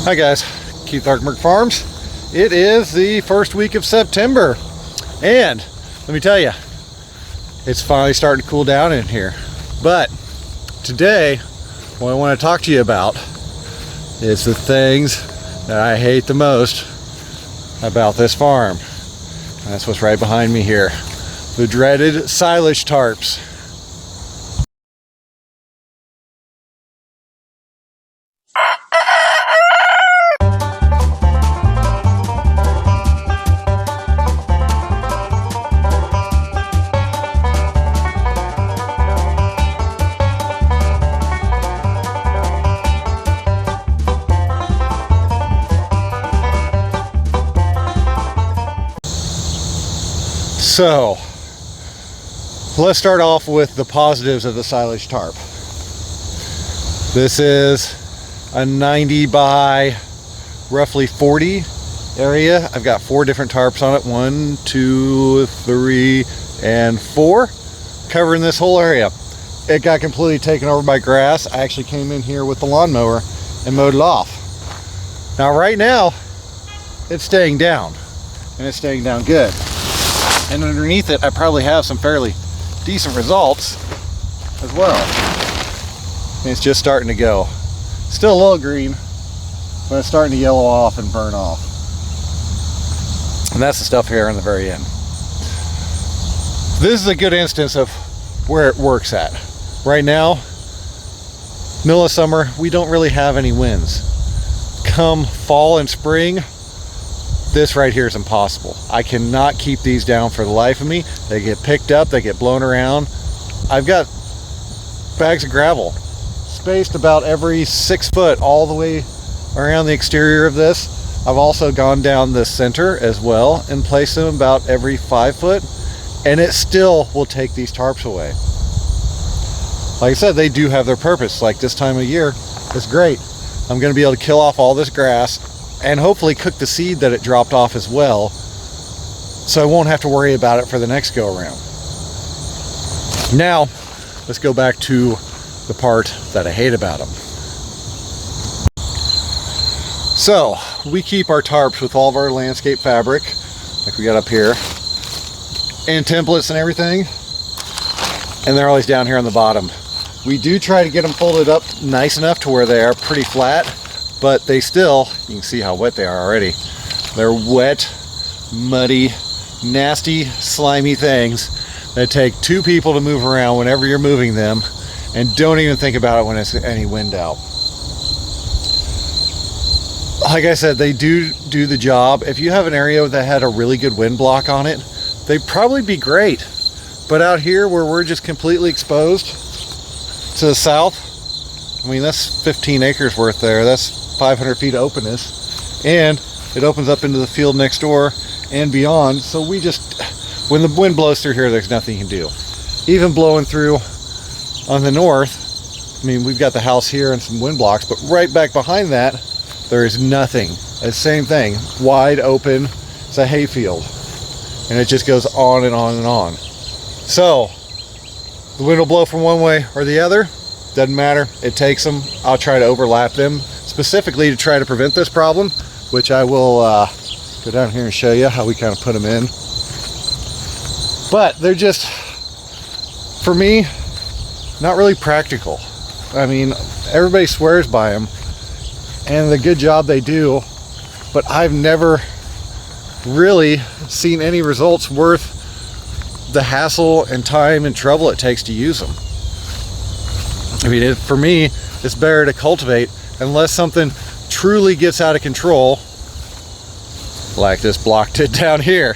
Hi guys, Keith Arkmark Farms. It is the first week of September, and let me tell you, it's finally starting to cool down in here. But today, what I want to talk to you about is the things that I hate the most about this farm. And that's what's right behind me here. The dreaded asylush tarps. So, let's start off with the positives of the asylush tarp. This is a 90 by roughly 40 area. I've got 4 different tarps on it. 1, 2, 3, and 4, covering this whole area. It got completely taken over by grass. I actually came in here with the lawnmower and mowed it off. Now right now, it's staying down, and it's staying down good. And underneath it, I probably have some fairly decent results as well. And it's just starting to go. Still a little green, but it's starting to yellow off and burn off. And that's the stuff here in the very end. This is a good instance of where it works at. Right now, middle of summer, we don't really have any winds. Come fall and spring, this right here is impossible. I cannot keep these down for the life of me. They get picked up, they get blown around. I've got bags of gravel spaced about every 6 foot all the way around the exterior of this. I've also gone down the center as well and placed them about every 5 foot, and it still will take these tarps away. Like I said, they do have their purpose. Like this time of year, it's great. I'm going to be able to kill off all this grass and hopefully cook the seed that it dropped off as well, so I won't have to worry about it for the next go around. Now let's go back to the part that I hate about them. So we keep our tarps with all of our landscape fabric like we got up here, and templates and everything, and they're always down here on the bottom. We do try to get them folded up nice enough to where they are pretty flat, but they still, you can see how wet they are already. They're wet, muddy, nasty, slimy things that take 2 people to move around whenever you're moving them, and don't even think about it when it's any wind out. Like I said, they do the job. If you have an area that had a really good wind block on it, they'd probably be great. But out here where we're just completely exposed to the south, I mean, that's 15 acres worth there. That's 500 feet of openness, and it opens up into the field next door and beyond. So we just, when the wind blows through here, there's nothing you can do. Even blowing through on the north, I mean, we've got the house here and some wind blocks, but right back behind that, there is nothing. The same thing, wide open. It's a hayfield, and it just goes on and on and on. So the wind will blow from one way or the other. Doesn't matter. It takes them. I'll try to overlap them specifically to try to prevent this problem, which I will go down here and show you how we kind of put them in. But they're just, for me, not really practical. I mean, everybody swears by them and the good job they do, but I've never really seen any results worth the hassle and time and trouble it takes to use them. I mean, for me, it's better to cultivate unless something truly gets out of control, like this block did down here.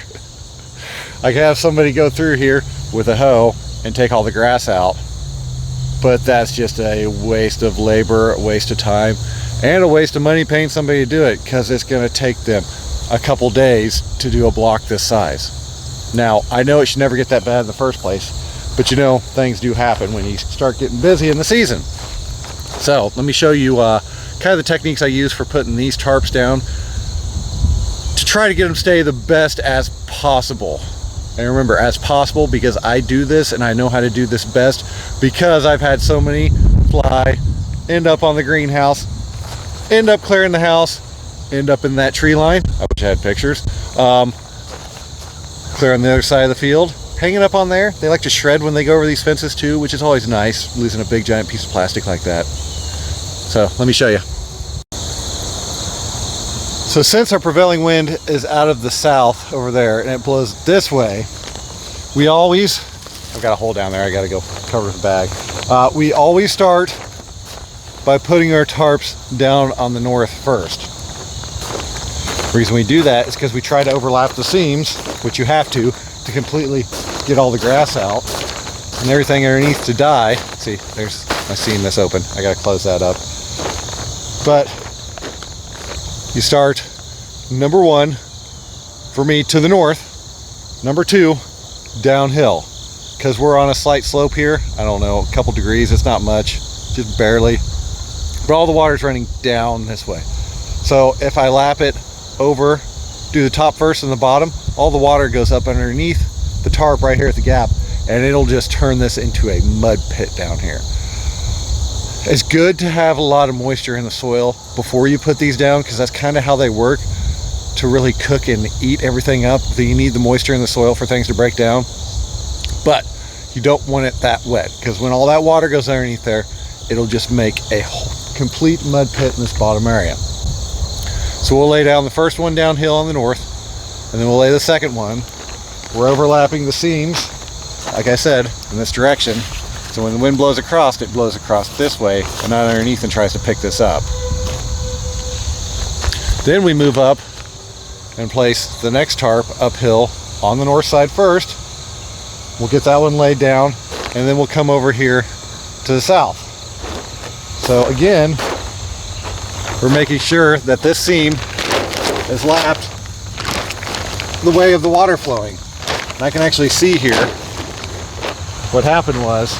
I can have somebody go through here with a hoe and take all the grass out, but that's just a waste of labor, a waste of time, and a waste of money paying somebody to do it, because it's going to take them a couple days to do a block this size. Now, I know it should never get that bad in the first place, but you know, things do happen when you start getting busy in the season. So let me show you kind of the techniques I use for putting these tarps down to try to get them stay the best as possible. And remember, as possible, because I do this and I know how to do this best, because I've had so many fly, end up on the greenhouse, end up clearing the house, end up in that tree line. I wish I had pictures. Clear on the other side of the field, hanging up on there. They like to shred when they go over these fences too, which is always nice, losing a big giant piece of plastic like that. So let me show you. So since our prevailing wind is out of the south over there and it blows this way, we always, I've got a hole down there, I gotta go cover the bag. We always start by putting our tarps down on the north first. The reason we do that is because we try to overlap the seams, which you have to completely get all the grass out and everything underneath to die. See, there's my seam that's open. I gotta close that up. But you start number one, for me, to the north. Number two, downhill. Because we're on a slight slope here. I don't know, a couple degrees, it's not much, just barely. But all the water's running down this way. So if I lap it over, do the top first and the bottom, all the water goes up underneath the tarp right here at the gap, and it'll just turn this into a mud pit down here. It's good to have a lot of moisture in the soil before you put these down, because that's kind of how they work to really cook and eat everything up. You need the moisture in the soil for things to break down, but you don't want it that wet, because when all that water goes underneath there, it'll just make a complete mud pit in this bottom area. So we'll lay down the first one downhill on the north, and then we'll lay the second one. We're overlapping the seams, like I said, in this direction. So when the wind blows across, it blows across this way and not underneath and tries to pick this up. Then we move up and place the next tarp uphill on the north side first. We'll get that one laid down, and then we'll come over here to the south. So again, we're making sure that this seam is lapped the way of the water flowing. And I can actually see here what happened was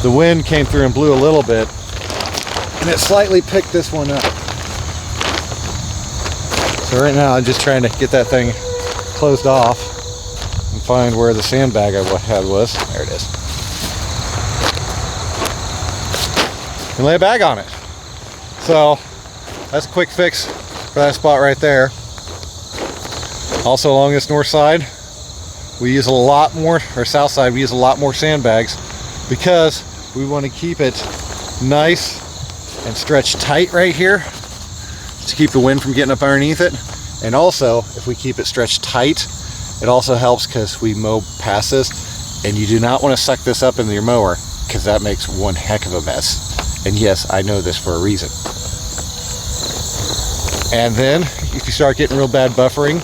the wind came through and blew a little bit, and it slightly picked this one up. So right now I'm just trying to get that thing closed off and find where the sandbag I had was. There it is. And lay a bag on it. So that's a quick fix for that spot right there. Also along this north side, we use a lot more, or south side, we use a lot more sandbags because we want to keep it nice and stretched tight right here to keep the wind from getting up underneath it. And also, if we keep it stretched tight, it also helps because we mow past this, and you do not want to suck this up into your mower because that makes one heck of a mess. And yes, I know this for a reason. And then if you start getting real bad buffering,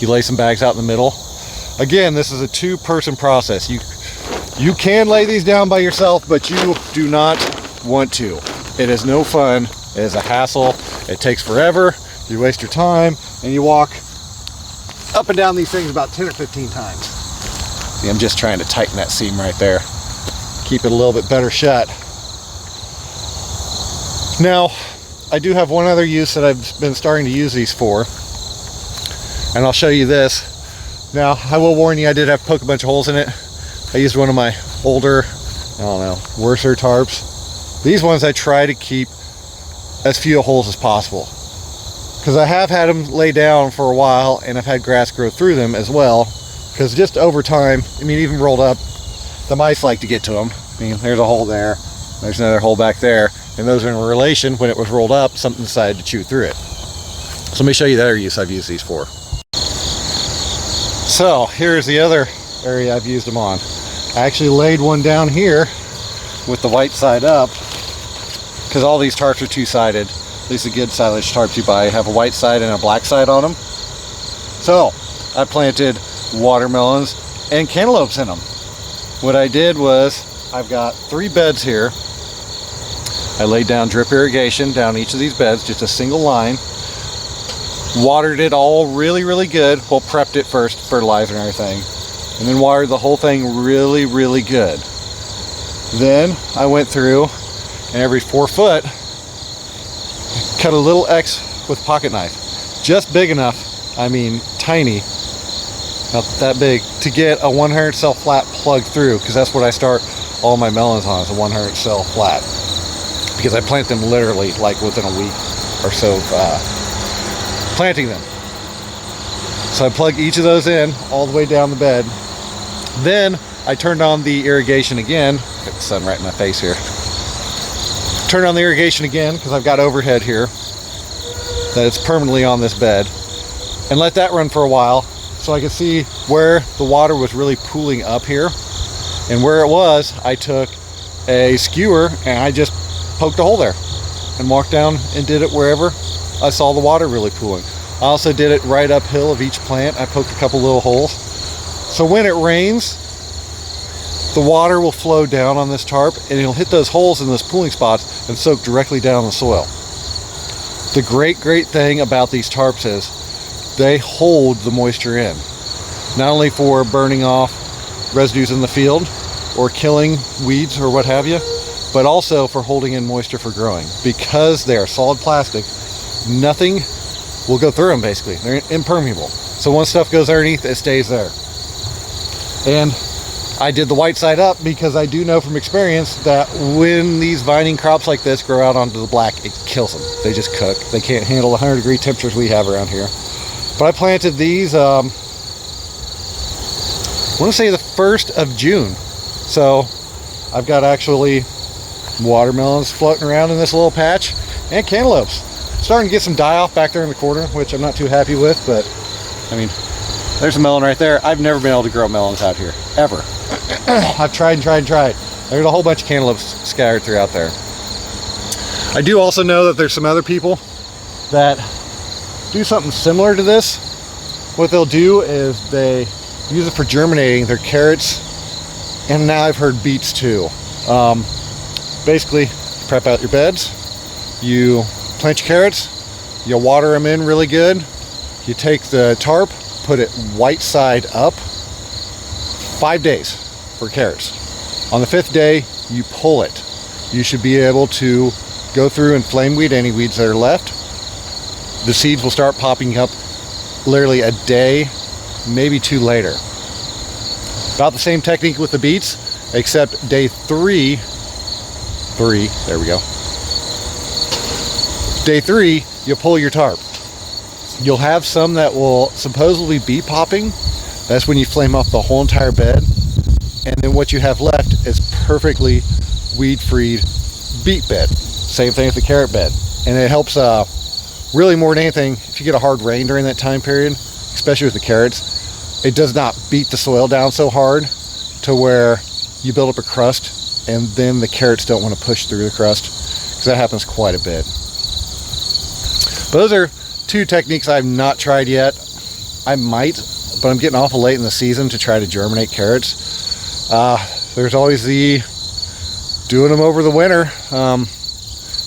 you lay some bags out in the middle. Again, this is a two-person process. You can lay these down by yourself, but you do not want to. It is no fun. It is a hassle. It takes forever. You waste your time, and you walk up and down these things about 10 or 15 times. See, I'm just trying to tighten that seam right there. Keep it a little bit better shut. Now, I do have one other use that I've been starting to use these for, and I'll show you this. Now, I will warn you, I did have to poke a bunch of holes in it. I used one of my older, I don't know, worser tarps. These ones I try to keep as few holes as possible, because I have had them lay down for a while, and I've had grass grow through them as well, because just over time, I mean, even rolled up, the mice like to get to them. I mean, there's a hole there, there's another hole back there, and those are in relation. When it was rolled up, something decided to chew through it. So let me show you the other use I've used these for. So here's the other area I've used them on. I actually laid one down here with the white side up, because all these tarps are two-sided. At least the good asylush tarps you buy have a white side and a black side on them. So I planted watermelons and cantaloupes in them. What I did was, I've got 3 beds here. I laid down drip irrigation down each of these beds, just a single line. Watered it all really good. Well, prepped it first, fertilizer and everything, and then watered the whole thing really good. Then I went through, and every 4 foot, cut a little X with pocket knife, just big enough, I mean tiny, not that big, to get a 100 cell flat plug through, because that's what I start all my melons on, is a 100 cell flat, because I plant them literally like within a week or so of planting them. So I plugged each of those in all the way down the bed. Then I turned on the irrigation again. Get the sun right in my face here. Turn on the irrigation again because I've got overhead here that it's permanently on this bed, and let that run for a while so I could see where the water was really pooling up here. And where it was, I took a skewer and I just poked a hole there and walked down and did it wherever I saw the water really pooling. I also did it right uphill of each plant. I poked a couple little holes. So when it rains, the water will flow down on this tarp and it'll hit those holes in those pooling spots and soak directly down the soil. The great thing about these tarps is they hold the moisture in, not only for burning off residues in the field or killing weeds or what have you, but also for holding in moisture for growing. Because they are solid plastic, nothing will go through them basically. They're impermeable. So once stuff goes underneath, it stays there. And I did the white side up because I do know from experience that when these vining crops like this grow out onto the black, it kills them. They just cook. They can't handle the 100-degree temperatures we have around here. But I planted these, I want to say the 1st of June. So I've got actually watermelons floating around in this little patch and cantaloupes. Starting to get some die off back there in the corner, which I'm not too happy with, but I mean, there's a melon right there. I've never been able to grow melons out here, ever. I've tried and tried and tried. There's a whole bunch of cantaloupes scattered throughout there. I do also know that there's some other people that do something similar to this. What they'll do is they use it for germinating their carrots, and now I've heard beets too. Basically, prep out your beds, you plant your carrots, you water them in really good, you take the tarp, put it white side up, 5 days for carrots. On the 5th day, you pull it. You should be able to go through and flame weed any weeds that are left. The seeds will start popping up literally a day, maybe 2 later. About the same technique with the beets, except day 3, there we go. Day 3, you'll pull your tarp. You'll have some that will supposedly be popping. That's when you flame off the whole entire bed. And then what you have left is perfectly weed-free beet bed. Same thing with the carrot bed. And it helps really more than anything, if you get a hard rain during that time period, especially with the carrots, it does not beat the soil down so hard to where you build up a crust and then the carrots don't want to push through the crust, because that happens quite a bit. But those are 2 techniques I've not tried yet. I might, but I'm getting awful late in the season to try to germinate carrots. There's always the doing them over the winter.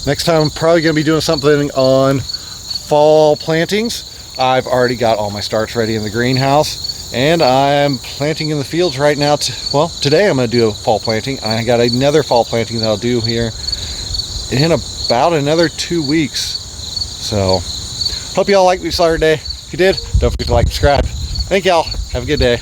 Next time I'm probably going to be doing something on fall plantings. I've already got all my starts ready in the greenhouse, and I'm planting in the fields right now. Well, today I'm going to do a fall planting. I got another fall planting that I'll do here in about another 2 weeks. So hope you all liked what you saw today. If you did, don't forget to like and subscribe. Thank y'all. Have a good day.